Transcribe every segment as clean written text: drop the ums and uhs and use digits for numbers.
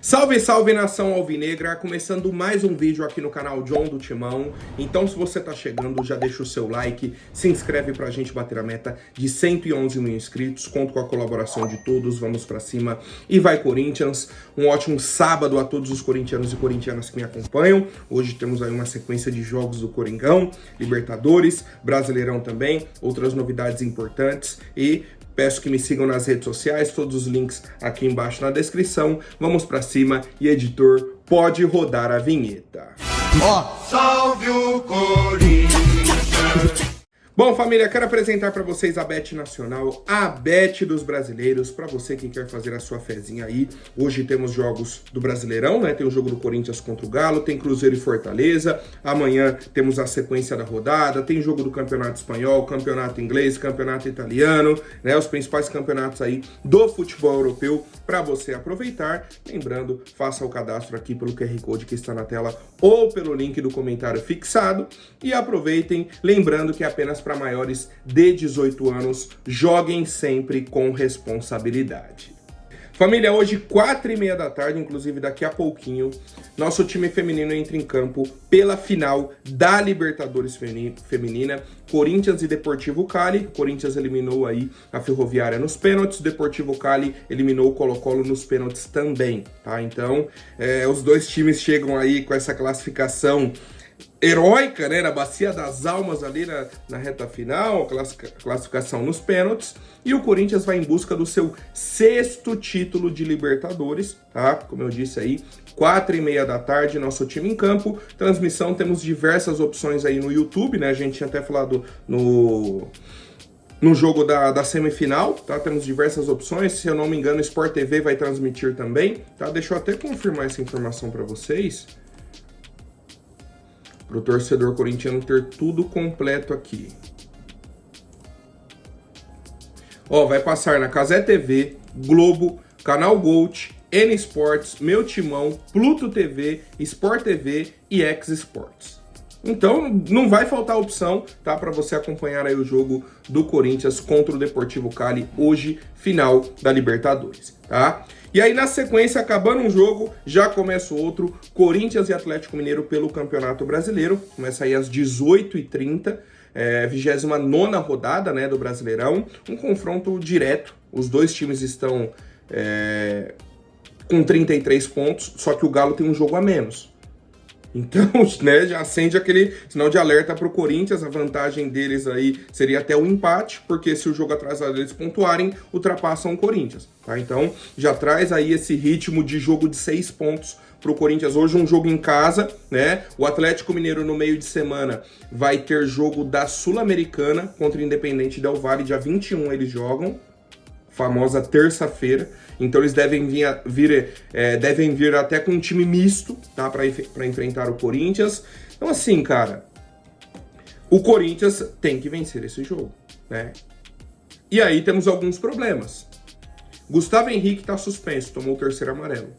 Salve, salve nação alvinegra, começando mais um vídeo aqui no canal John do Timão. Então se você tá chegando, já deixa o seu like, se inscreve pra gente bater a meta de 111 mil inscritos, conto com a colaboração de todos, vamos pra cima e vai Corinthians. Um ótimo sábado a todos os corintianos e corintianas que me acompanham. Hoje temos aí uma sequência de jogos do Coringão, Libertadores, Brasileirão também, outras novidades importantes e peço que me sigam nas redes sociais, todos os links aqui embaixo na descrição. Vamos pra cima e editor, pode rodar a vinheta. Salve o Corinthians! Bom, família, quero apresentar para vocês a Bet Nacional, a Bet dos brasileiros, para você que quer fazer a sua fezinha aí. Hoje temos jogos do Brasileirão, né? Tem o jogo do Corinthians contra o Galo, tem Cruzeiro e Fortaleza. Amanhã temos a sequência da rodada, tem jogo do Campeonato Espanhol, Campeonato Inglês, Campeonato Italiano, né? Os principais campeonatos aí do futebol europeu para você aproveitar. Lembrando, faça o cadastro aqui pelo QR Code que está na tela ou pelo link do comentário fixado e aproveitem, lembrando que é apenas para maiores de 18 anos, joguem sempre com responsabilidade. Família, hoje 4h30 da tarde, inclusive daqui a pouquinho, nosso time feminino entra em campo pela final da Libertadores feminina, Corinthians e Deportivo Cali. Corinthians eliminou aí a Ferroviária nos pênaltis, Deportivo Cali eliminou o Colo-Colo nos pênaltis também, tá? Então, os dois times chegam aí com essa classificação heróica, né, na Bacia das Almas ali na reta final, classificação nos pênaltis, e o Corinthians vai em busca do seu 6º título de Libertadores, tá? Como eu disse aí, 4h30 da tarde, nosso time em campo, transmissão, temos diversas opções aí no YouTube, né, a gente tinha até falado no jogo da semifinal, tá? Temos diversas opções, se eu não me engano, Sport TV vai transmitir também, tá? Deixa eu até confirmar essa informação para vocês, para o torcedor corintiano ter tudo completo aqui. Ó, vai passar na Cazé TV, Globo, Canal Gold, N Sports, Meu Timão, Pluto TV, Sport TV e X Sports. Então, não vai faltar opção, tá? Para você acompanhar aí o jogo do Corinthians contra o Deportivo Cali, hoje, final da Libertadores, tá? E aí, na sequência, acabando um jogo, já começa o outro, Corinthians e Atlético Mineiro pelo Campeonato Brasileiro. Começa aí às 18h30, 29ª rodada, né, do Brasileirão. Um confronto direto, os dois times estão com 33 pontos, só que o Galo tem um jogo a menos. Então, né, já acende aquele sinal de alerta para o Corinthians. A vantagem deles aí seria até o empate, porque se o jogo atrasado eles pontuarem, ultrapassam o Corinthians, tá? Então, já traz aí esse ritmo de jogo de 6 pontos para o Corinthians. Hoje um jogo em casa, né? O Atlético Mineiro no meio de semana vai ter jogo da Sul-Americana contra o Independente Del Valle, dia 21 eles jogam, famosa terça-feira. Então eles devem vir até com um time misto, tá? Para enfrentar o Corinthians. Então assim, cara, o Corinthians tem que vencer esse jogo, né? E aí temos alguns problemas. Gustavo Henrique tá suspenso, tomou o 3º amarelo.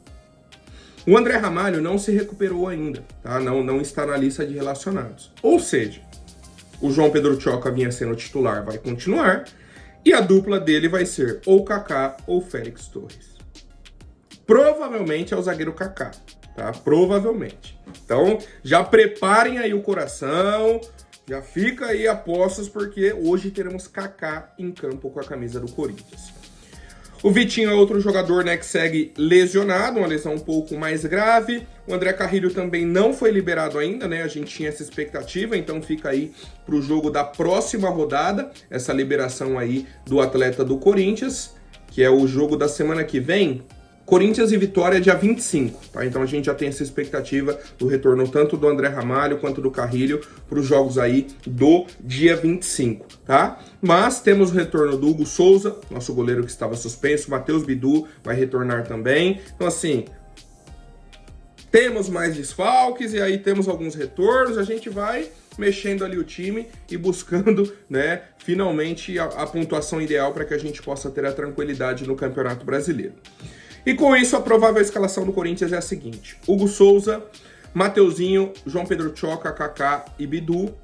O André Ramalho não se recuperou ainda, tá? Não está na lista de relacionados. Ou seja, o João Pedro Tchoca vinha sendo titular, vai continuar. E a dupla dele vai ser ou Kaká ou Félix Torres. Provavelmente é o zagueiro Kaká, tá? Provavelmente. Então, já preparem aí o coração, já fica aí a postos, porque hoje teremos Kaká em campo com a camisa do Corinthians. O Vitinho é outro jogador, né, que segue lesionado, uma lesão um pouco mais grave. O André Carrilho também não foi liberado ainda, né? A gente tinha essa expectativa, então fica aí para o jogo da próxima rodada, essa liberação aí do atleta do Corinthians, que é o jogo da semana que vem. Corinthians e Vitória dia 25, tá? Então a gente já tem essa expectativa do retorno tanto do André Ramalho quanto do Carrilho para os jogos aí do dia 25, tá? Mas temos o retorno do Hugo Souza, nosso goleiro que estava suspenso, Matheus Bidu vai retornar também. Então assim, temos mais desfalques e aí temos alguns retornos, a gente vai mexendo ali o time e buscando, né, finalmente a pontuação ideal para que a gente possa ter a tranquilidade no Campeonato Brasileiro. E com isso, a provável escalação do Corinthians é a seguinte: Hugo Souza, Mateuzinho, João Pedro Tchoca, Kaká e Bidu,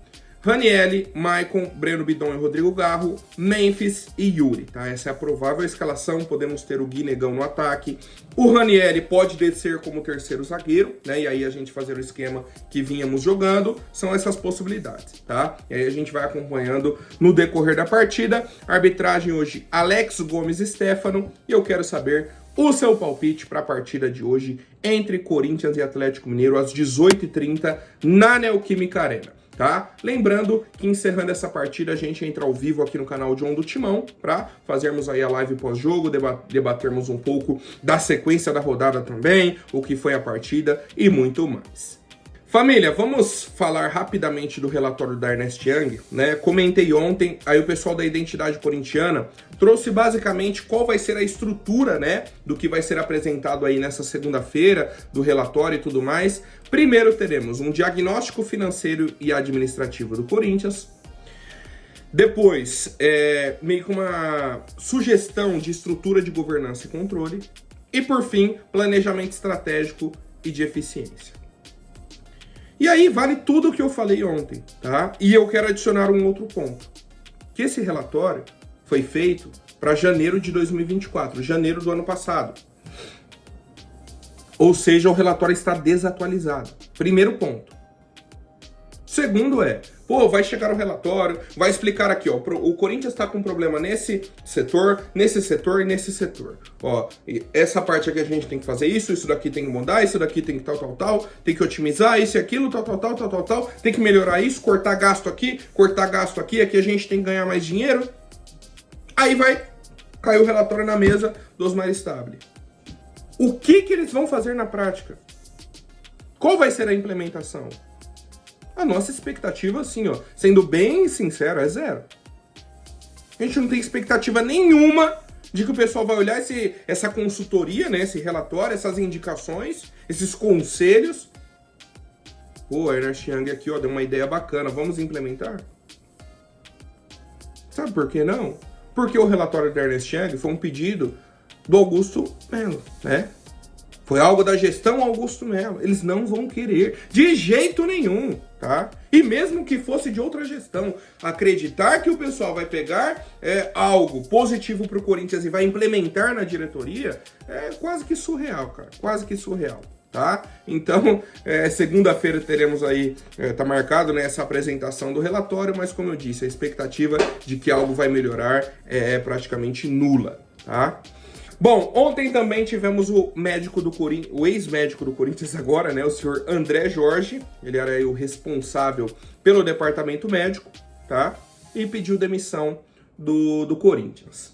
Ranieri, Maicon, Breno Bidon e Rodrigo Garro, Memphis e Yuri, tá? Essa é a provável escalação, podemos ter o Gui Negão no ataque. O Ranieri pode descer como terceiro zagueiro, né? E aí a gente fazer o esquema que vínhamos jogando, são essas possibilidades, tá? E aí a gente vai acompanhando no decorrer da partida. Arbitragem hoje, Alex Gomes e Stefano, e eu quero saber o seu palpite para a partida de hoje entre Corinthians e Atlético Mineiro às 18h30 na Neoquímica Arena. Tá? Lembrando que encerrando essa partida a gente entra ao vivo aqui no canal John do Timão para fazermos aí a live pós-jogo, debatermos um pouco da sequência da rodada também, o que foi a partida e muito mais. Família, vamos falar rapidamente do relatório da Ernest Young, né? Comentei ontem, aí o pessoal da Identidade Corintiana trouxe basicamente qual vai ser a estrutura, né, do que vai ser apresentado aí nessa segunda-feira, do relatório e tudo mais. Primeiro teremos um diagnóstico financeiro e administrativo do Corinthians. Depois, meio que uma sugestão de estrutura de governança e controle. E por fim, planejamento estratégico e de eficiência. E aí vale tudo o que eu falei ontem, tá? E eu quero adicionar um outro ponto. Que esse relatório foi feito para janeiro de 2024, janeiro do ano passado. Ou seja, o relatório está desatualizado. Primeiro ponto. Segundo vai chegar o relatório, vai explicar aqui, ó, o Corinthians está com problema nesse setor e nesse setor. Ó, essa parte aqui a gente tem que fazer isso daqui tem que mudar, isso daqui tem que tal, tem que otimizar isso e aquilo, tal, tem que melhorar isso, cortar gasto aqui, aqui a gente tem que ganhar mais dinheiro. Aí vai cair o relatório na mesa do Osmar Stabile. O que eles vão fazer na prática? Qual vai ser a implementação? A nossa expectativa, assim, ó, sendo bem sincero, é zero. A gente não tem expectativa nenhuma de que o pessoal vai olhar essa consultoria, né, esse relatório, essas indicações, esses conselhos. Pô, a Ernest Young aqui, ó, deu uma ideia bacana, vamos implementar? Sabe por que não? Porque o relatório da Ernest Young foi um pedido do Augusto Melo, né? Foi algo da gestão Augusto Melo. Eles não vão querer, de jeito nenhum, tá? E mesmo que fosse de outra gestão, acreditar que o pessoal vai pegar algo positivo para o Corinthians e vai implementar na diretoria é quase que surreal, cara. Quase que surreal, tá? Então, segunda-feira teremos aí, tá marcado, né, essa apresentação do relatório, mas como eu disse, a expectativa de que algo vai melhorar é praticamente nula, tá? Bom, ontem também tivemos o médico do Corinthians, o ex-médico do Corinthians agora, né, o senhor André Jorge, ele era aí o responsável pelo departamento médico, tá? E pediu demissão do Corinthians.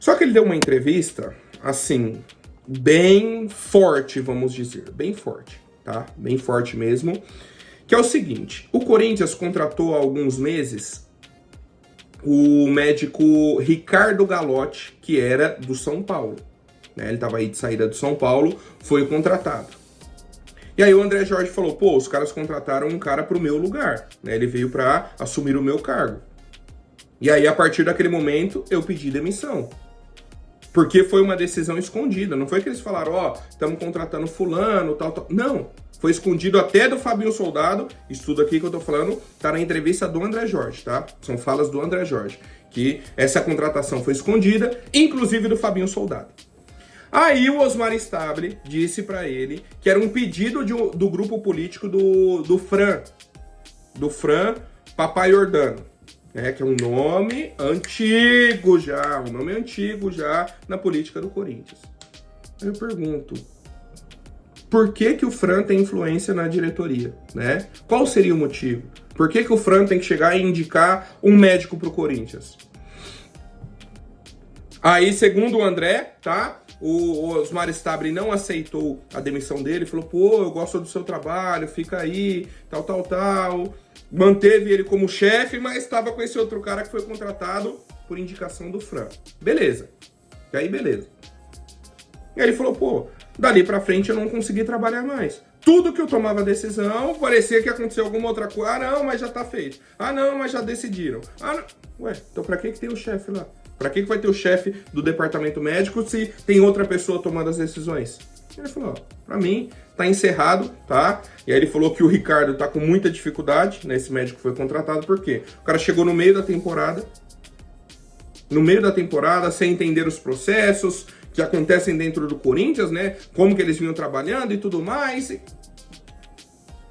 Só que ele deu uma entrevista, assim, bem forte, vamos dizer, bem forte, tá? Bem forte mesmo, que é o seguinte, o Corinthians contratou há alguns meses o médico Ricardo Galotti, que era do São Paulo, né? Ele estava aí de saída do São Paulo, foi contratado. E aí o André Jorge falou, pô, os caras contrataram um cara pro meu lugar, né? Ele veio para assumir o meu cargo. E aí, a partir daquele momento, eu pedi demissão. Porque foi uma decisão escondida, não foi que eles falaram, ó, estamos contratando fulano, tal. Não, foi escondido até do Fabinho Soldado, isso tudo aqui que eu tô falando, tá na entrevista do André Jorge, tá? São falas do André Jorge, que essa contratação foi escondida, inclusive do Fabinho Soldado. Aí o Osmar Stabile disse pra ele que era um pedido do grupo político do Fran Papai Jordano, né, que é um nome antigo já, na política do Corinthians. Aí eu pergunto, por que o Fran tem influência na diretoria, né? Qual seria o motivo? Por que o Fran tem que chegar e indicar um médico pro Corinthians? Aí, segundo o André, tá? O Osmar Stabile não aceitou a demissão dele, falou, pô, eu gosto do seu trabalho, fica aí, tal. Manteve ele como chefe, mas estava com esse outro cara que foi contratado por indicação do Fran. Beleza. E aí, beleza. E aí ele falou, pô, dali pra frente eu não consegui trabalhar mais. Tudo que eu tomava decisão, parecia que aconteceu alguma outra coisa. Ah, não, mas já tá feito. Ah, não, mas já decidiram. Ah, não. Ué, então pra que tem o chefe lá? Pra que vai ter o chefe do departamento médico se tem outra pessoa tomando as decisões? Ele falou, ó, pra mim tá encerrado, tá? E aí ele falou que o Ricardo tá com muita dificuldade, né? Esse médico foi contratado, por quê? O cara chegou no meio da temporada, sem entender os processos que acontecem dentro do Corinthians, né? Como que eles vinham trabalhando e tudo mais.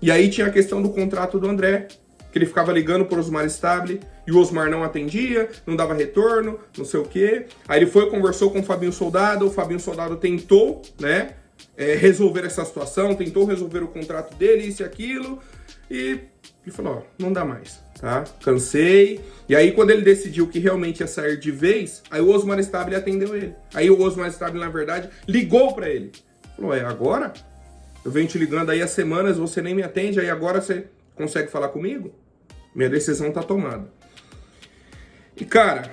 E aí tinha a questão do contrato do André, que ele ficava ligando pro Osmar Stabile, e o Osmar não atendia, não dava retorno, não sei o quê. Aí ele foi, conversou com o Fabinho Soldado tentou, né, resolver essa situação, tentou resolver o contrato dele, isso e aquilo, e ele falou, ó, não dá mais, tá? Cansei. E aí quando ele decidiu que realmente ia sair de vez, aí o Osmar Stabile atendeu ele. Aí o Osmar Stabile, na verdade, ligou pra ele. Falou, agora? Eu venho te ligando aí há semanas, você nem me atende, aí agora você consegue falar comigo? Minha decisão tá tomada. E, cara,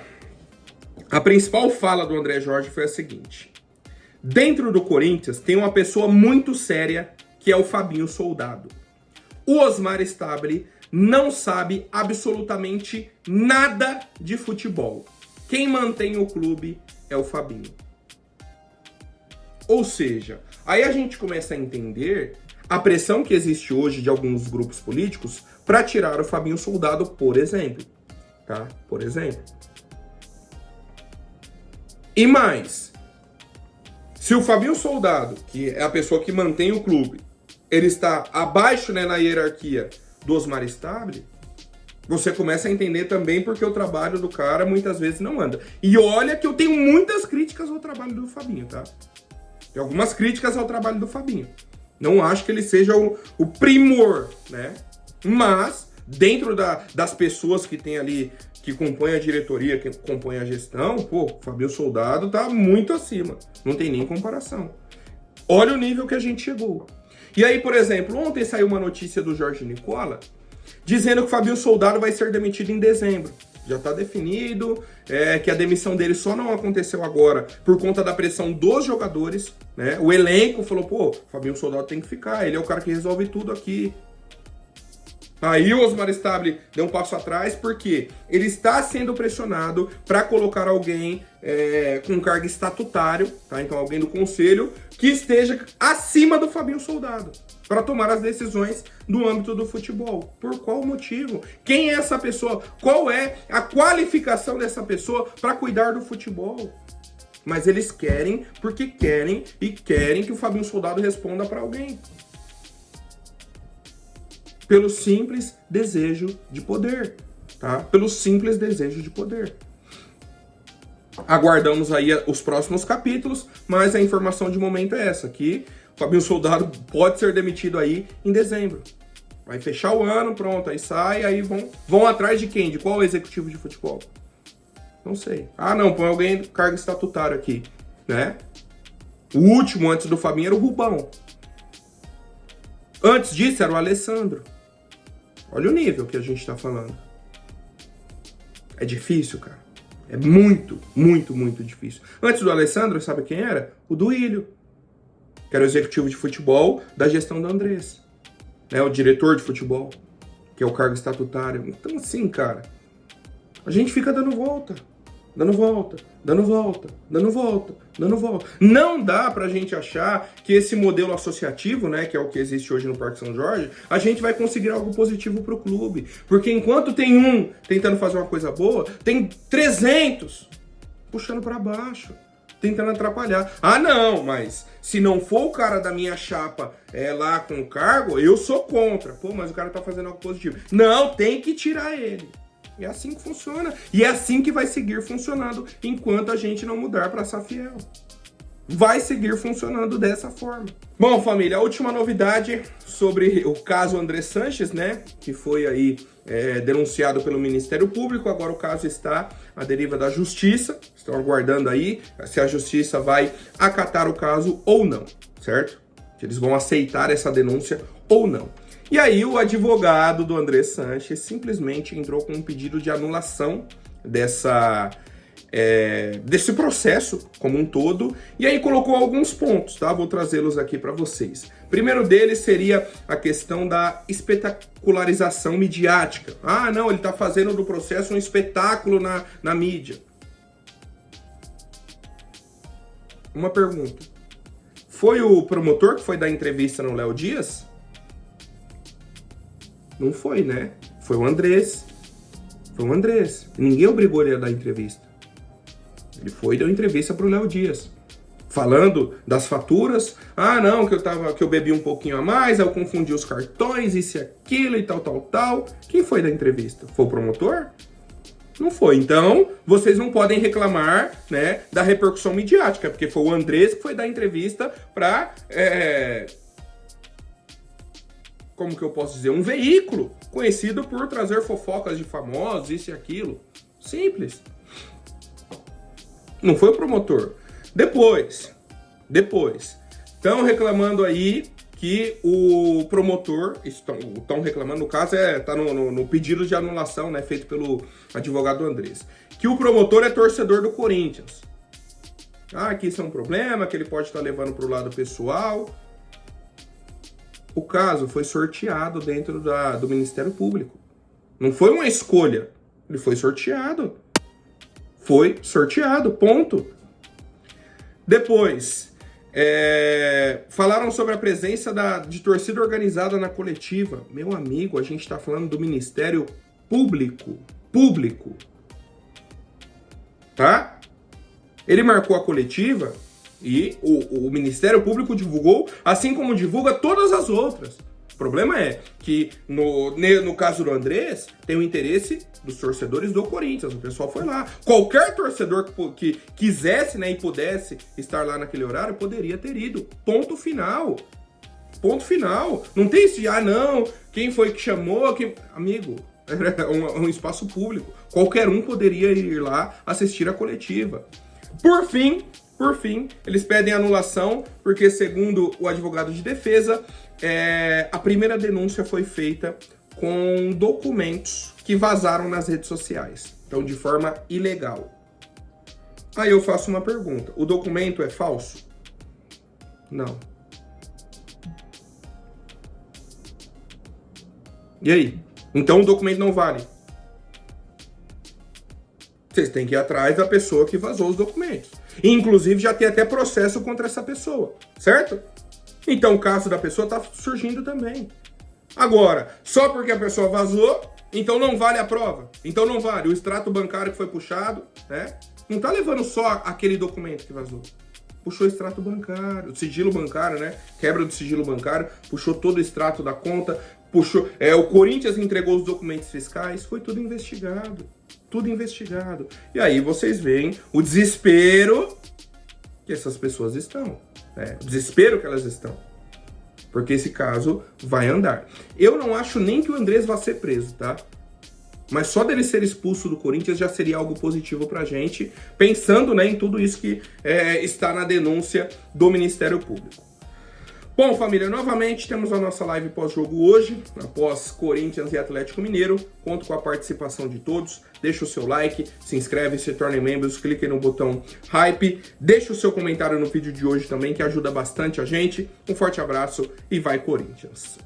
a principal fala do André Jorge foi a seguinte. Dentro do Corinthians tem uma pessoa muito séria, que é o Fabinho Soldado. O Osmar Stabile não sabe absolutamente nada de futebol. Quem mantém o clube é o Fabinho. Ou seja, aí a gente começa a entender a pressão que existe hoje de alguns grupos políticos para tirar o Fabinho Soldado, por exemplo. Tá? Por exemplo. E mais, se o Fabinho Soldado, que é a pessoa que mantém o clube, ele está abaixo, né, na hierarquia do Osmar Stabile, você começa a entender também porque o trabalho do cara muitas vezes não anda. E olha que eu tenho muitas críticas ao trabalho do Fabinho, tá? Tem algumas críticas ao trabalho do Fabinho. Não acho que ele seja o primor, né? Mas, dentro das pessoas que tem ali, que compõem a diretoria, que compõem a gestão, pô, o Fabinho Soldado tá muito acima. Não tem nem comparação. Olha o nível que a gente chegou. E aí, por exemplo, ontem saiu uma notícia do Jorge Nicola dizendo que o Fabinho Soldado vai ser demitido em dezembro. Já está definido, que a demissão dele só não aconteceu agora por conta da pressão dos jogadores, né? O elenco falou, pô, o Fabinho Soldado tem que ficar, ele é o cara que resolve tudo aqui. Aí o Osmar Stabile deu um passo atrás porque ele está sendo pressionado para colocar alguém com cargo estatutário, tá? Então alguém do conselho que esteja acima do Fabinho Soldado para tomar as decisões no âmbito do futebol. Por qual motivo? Quem é essa pessoa? Qual é a qualificação dessa pessoa para cuidar do futebol? Mas eles querem, porque querem que o Fabinho Soldado responda para alguém. Pelo simples desejo de poder, tá? Pelo simples desejo de poder. Aguardamos aí os próximos capítulos, mas a informação de momento é essa, que o Fabinho Soldado pode ser demitido aí em dezembro. Vai fechar o ano, pronto, aí sai, aí vão atrás de quem? De qual executivo de futebol? Não sei. Ah, não, põe alguém do cargo estatutário aqui, né? O último antes do Fabinho era o Rubão. Antes disso era o Alessandro. Olha o nível que a gente tá falando. É difícil, cara. É muito, muito, muito difícil. Antes do Alessandro, sabe quem era? O Duílio, que era o executivo de futebol da gestão do Andrés. Né? O diretor de futebol, que é o cargo estatutário. Então, assim, cara, a gente fica dando volta. Dando volta, dando volta, dando volta, dando volta. Não dá pra gente achar que esse modelo associativo, né, que é o que existe hoje no Parque São Jorge, a gente vai conseguir algo positivo pro clube. Porque enquanto tem um tentando fazer uma coisa boa, tem 300 puxando pra baixo, tentando atrapalhar. Ah, não, mas se não for o cara da minha chapa lá com o cargo, eu sou contra. Pô, mas o cara tá fazendo algo positivo. Não, tem que tirar ele. É assim que funciona. E é assim que vai seguir funcionando enquanto a gente não mudar para Safiel. Vai seguir funcionando dessa forma. Bom, família, a última novidade sobre o caso André Sanches, né? Que foi aí denunciado pelo Ministério Público. Agora o caso está à deriva da Justiça. Estão aguardando aí se a Justiça vai acatar o caso ou não, certo? Se eles vão aceitar essa denúncia ou não. E aí o advogado do André Sanches simplesmente entrou com um pedido de anulação desse processo como um todo, e aí colocou alguns pontos, tá? Vou trazê-los aqui para vocês. Primeiro deles seria a questão da espetacularização midiática. Ah, não, ele tá fazendo do processo um espetáculo na mídia. Uma pergunta. Foi o promotor que foi dar entrevista no Léo Dias? Não foi, né? Foi o Andrés. Foi o Andrés. Ninguém obrigou ele a dar entrevista. Ele foi e deu entrevista pro Léo Dias. Falando das faturas. Ah, não, que eu bebi um pouquinho a mais, aí eu confundi os cartões, isso e aquilo e tal. Quem foi da entrevista? Foi o promotor? Não foi. Então, vocês não podem reclamar, né, da repercussão midiática, porque foi o Andrés que foi dar entrevista para, como que eu posso dizer, um veículo conhecido por trazer fofocas de famosos, isso e aquilo. Simples. Não foi o promotor. Depois, estão reclamando aí que o promotor, estão reclamando, no caso tá no pedido de anulação, né, feito pelo advogado Andrés, que o promotor é torcedor do Corinthians. Ah, que isso é um problema, que ele pode estar levando para o lado pessoal. O caso foi sorteado dentro do Ministério Público. Não foi uma escolha, ele foi sorteado. Foi sorteado, ponto. Depois, falaram sobre a presença de torcida organizada na coletiva. Meu amigo, a gente está falando do Ministério Público. Tá? Ele marcou a coletiva e o Ministério Público divulgou, assim como divulga todas as outras. O problema é que, no caso do Andrés, tem o interesse dos torcedores do Corinthians. O pessoal foi lá. Qualquer torcedor que quisesse, né, e pudesse estar lá naquele horário, poderia ter ido. Ponto final. Ponto final. Não tem esse, não, quem foi que chamou? Amigo, era um espaço público. Qualquer um poderia ir lá assistir a coletiva. Por fim, eles pedem anulação, porque, segundo o advogado de defesa, a primeira denúncia foi feita com documentos que vazaram nas redes sociais. Então, de forma ilegal. Aí eu faço uma pergunta. O documento é falso? Não. E aí? Então o documento não vale. Vocês têm que ir atrás da pessoa que vazou os documentos. Inclusive, já tem até processo contra essa pessoa, certo? Então, o caso da pessoa está surgindo também. Agora, só porque a pessoa vazou, então não vale a prova. Então não vale. O extrato bancário que foi puxado, né? Não está levando só aquele documento que vazou. Puxou o extrato bancário, o sigilo bancário, né? Quebra do sigilo bancário, puxou todo o extrato da conta, puxou... o Corinthians entregou os documentos fiscais, foi tudo investigado. Tudo investigado. E aí vocês veem o desespero que essas pessoas estão. O desespero que elas estão. Porque esse caso vai andar. Eu não acho nem que o Andrés vá ser preso, tá? Mas só dele ser expulso do Corinthians já seria algo positivo pra gente, pensando, né, em tudo isso que está na denúncia do Ministério Público. Bom, família, novamente temos a nossa live pós-jogo hoje, após Corinthians e Atlético Mineiro. Conto com a participação de todos. Deixa o seu like, se inscreve, se tornem membros, clique no botão hype. Deixa o seu comentário no vídeo de hoje também, que ajuda bastante a gente. Um forte abraço e vai Corinthians!